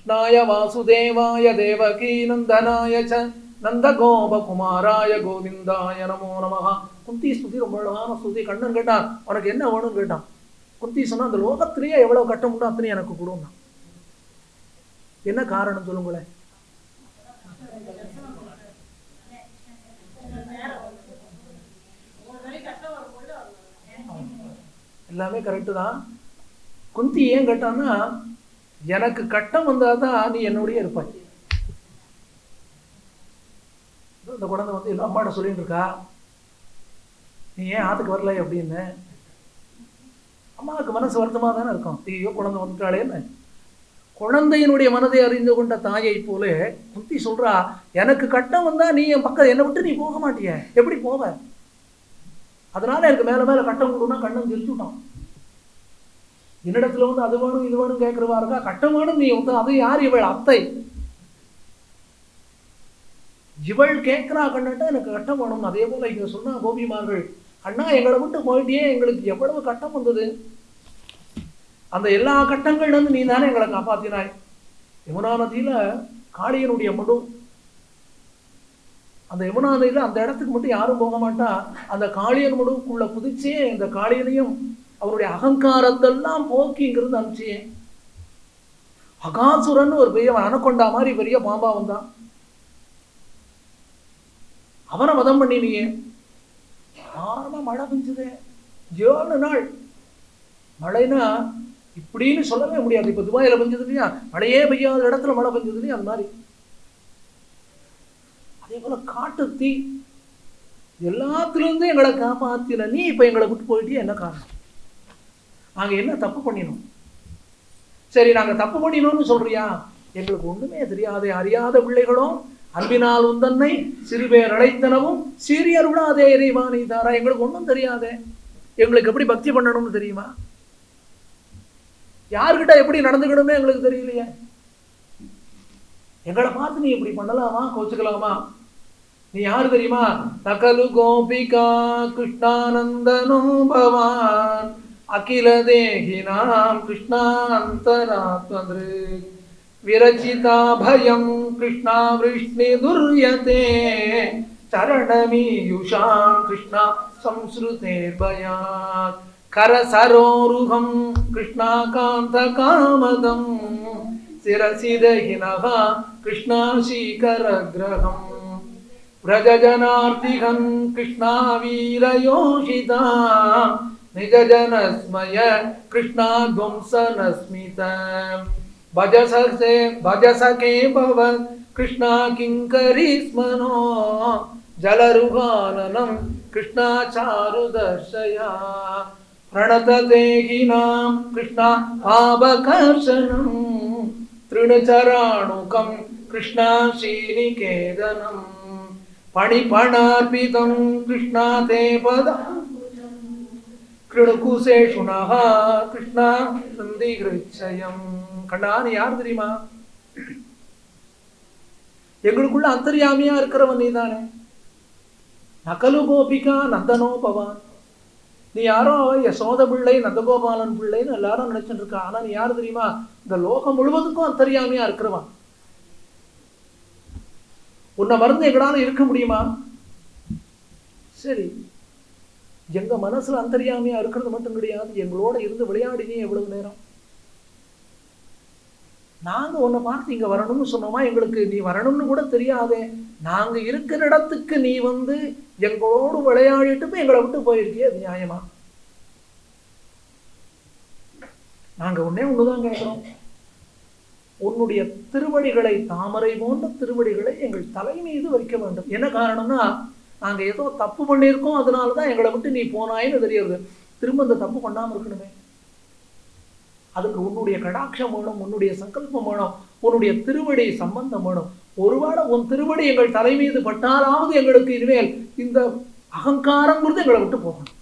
கிருஷ்ணாய வாசுதேவாய தேவகீ நந்தனாய ச நந்த கோபகுமாராய கோவிந்தாய நமோ நமஹ. குந்தி ஸ்துதி ரொம்ப அழகான ஸ்துதி. கண்ணன் கேட்டான், உனக்கு என்ன வேணும்னு கேட்டான். குந்தி சொன்னா, அந்த லோகத்திலேயே எவ்வளவு கட்டம் உண்டோ அத்தனை எனக்கு கொடுன்னா. என்ன காரணம் சொல்லுங்களேன்? எல்லாமே கரெக்டு தான். குந்தி ஏன் கேட்டான்னா, எனக்கு கட்டம் வந்தாதான் நீ என்னுடைய இருப்பாய். இந்த குழந்தை வந்து எல்லா அம்மாட்ட சொல்லிட்டு இருக்கா, நீ ஏன் ஆத்துக்கு வரல அப்படின்னு. அம்மாவுக்கு மனசு வருத்தமாக தானே இருக்கும். ஐயோ குழந்தை வந்துட்டாளேன்னு. குழந்தையினுடைய மனதை அறிந்து கொண்ட தாயை போல குந்தி சொல்றா, எனக்கு கட்டம் வந்தா நீ என் பக்கம் என்னை விட்டு நீ போக மாட்டிய, எப்படி போவ? அதனால எனக்கு மேல மேல கட்டம் கொடுன்னா கண்ணன் தெரிஞ்சுட்டான். என்னிடத்துல வந்து அது வேணும் இது வேணும் கேட்கிறவா இருக்கா, கட்டம் வேணும் நீ வந்து. அது யார்? இவள் அத்தை. இவள் கேட்கிறா கண்ணன்ட்ட எனக்கு கட்டம் வேணும். அதே போல இங்க சொன்னா கோபிமார்கள், அண்ணா எங்களை விட்டு போயிட்டே எங்களுக்கு எவ்வளவு கட்டம் வந்தது, அந்த எல்லா கட்டங்கள்ல இருந்து நீ தானே எங்களை காப்பாத்தினாய். யமுனா நதியில காளியனுடைய மடு, அந்த யமுனா நதியில அந்த இடத்துக்கு மட்டும் யாரும் போக மாட்டா. அந்த காளியன் மடுவுக்குள்ள குதிச்சே இந்த காளியனையும் அவருடைய அகங்காரத்தெல்லாம் போக்கிங்கிறது அனுப்பிச்சியே. அகாசுரன் ஒரு பெரிய அனக்கொண்டா மாதிரி பெரிய பாம்பா வந்தான், அவனை வதம் பண்ணினியே. ஆரமா மழை பெஞ்சதே 7 நாள். மழைனா இப்படின்னு சொல்லவே முடியாது. இப்ப துபாயில பெஞ்சது இல்லையா, மழையே பெய்யாத இடத்துல மழை பெஞ்சது இல்லையா, அது மாதிரி. அதே போல காட்டு தீ, எல்லாத்திலிருந்து எங்களை காப்பாத்தின நீ இப்ப எங்களை விட்டு போயிட்டே, என்ன காரணம்? நாங்க என்ன தப்பு பண்ணினோம்? சரி, நாங்க தப்பு பண்ணினோம்னு சொல்றியா? எங்களுக்கு ஒண்ணுமே தெரியாதே, அறியாத பிள்ளைகளும் அன்பினால் உந்தன்னை சிறுபேர் அழைத்தனவும் சீரியர் விடாதே இறைவா நீ தாரா. எங்களுக்கு ஒன்றும் தெரியாதே, எங்களுக்கு எப்படி பக்தி பண்ணணும்னு தெரியுமா? யார்கிட்ட எப்படி நடந்துக்கணுமே எங்களுக்கு தெரியலையே. எங்களை பார்த்து நீ இப்படி பண்ணலாமா, கோச்சுக்கலாமா? நீ யாரு தெரியுமா? சகலு கோபிகா கிருஷ்ணானந்தனோ பவான் அகில தேகினாம் கிருஷ்ணாந்தராத்மத்ரு விரச்சிதா பயம் கிருஷ்ணா விஷ்ணு துர்யதே சரணமீயுஷாம் கிருஷ்ணா சம்ஸ்ருதேர் பயாத் கரசரோருகம் கிருஷ்ணா காந்த காமதம் சிரசிதஹினஹா கிருஷ்ணா சீகரக்ரஹம் பிரஜஜனார்த்திகம் கிருஷ்ணா வீரயோஷிதா நிஜஜனஸ்மய கிருஷ்ணா துவம்சனஸ்மிதம் भजसके भव कृष्णा किंकरी स्मनो जलरुहाननं कृष्णा चारुदर्शया प्रणतदेहिनां कृष्णा पावकर्षणं तृणचराणुकं कृष्णा श्रीनिकेतनं पणिपणार्पितं कृष्णा ते पदा கிருணுகுசேஷுனஹ கிருஷ்ணா சந்தி கிருச்சயம். கண்ணான்னு யார் தெரியுமா? எங்களுக்குள்ள அந்தர்யாமியா இருக்கிறவன் நீ தானே. நகலு கோபிகா நந்தனோ பவான். நீ யாரோ யசோத பிள்ளை நந்தகோபாலன் பிள்ளைன்னு எல்லாரும் நினைச்சுட்டு இருக்கா. ஆனா நீ யாரு தெரியுமா? இந்த லோகம் முழுவதுக்கும் அந்தர்யாமியா இருக்கிறவன். உன்னை மறந்து எங்களால இருக்க முடியுமா? சரி, எங்க மனசுல அந்தர்யாமியா இருக்கிறது மட்டும் கிடையாது, எங்களோட இருந்து விளையாடினே எவ்வளவு நேரம். நாங்க உன்னை பார்த்து இங்க வரணும்னு சொன்னோமா? எங்களுக்கு நீ வரணும்னு கூட தெரியாதே. நாங்க இருக்கிற இடத்துக்கு நீ வந்து எங்களோடு விளையாடிட்டு போய் எங்களை விட்டு போயிருக்கிய, அது நியாயமா? நாங்க ஒண்ணுதான் கேட்கிறோம், உன்னுடைய திருவடிகளை, தாமரை போன்ற திருவடிகளை எங்கள் தலை மீது வைக்க வேண்டும். என்ன காரணம்னா, நாங்க ஏதோ தப்பு பண்ணியிருக்கோம், அதனாலதான் எங்களை விட்டு நீ போனாயின்னு தெரியுது. திரும்ப அந்த தப்பு பண்ணாம இருக்கணுமே, அதுக்கு உன்னுடைய கடாட்சம் வேணும், உன்னுடைய சங்கல்பம் வேணும், உன்னுடைய திருவடி சம்பந்தம் வேணும். ஒருவேளை உன் திருவடி எங்கள் தலை மீது பட்டாலாவது எங்களுக்கு இனிமேல் இந்த அகங்காரங்கிறது எங்களை விட்டு போகணும்.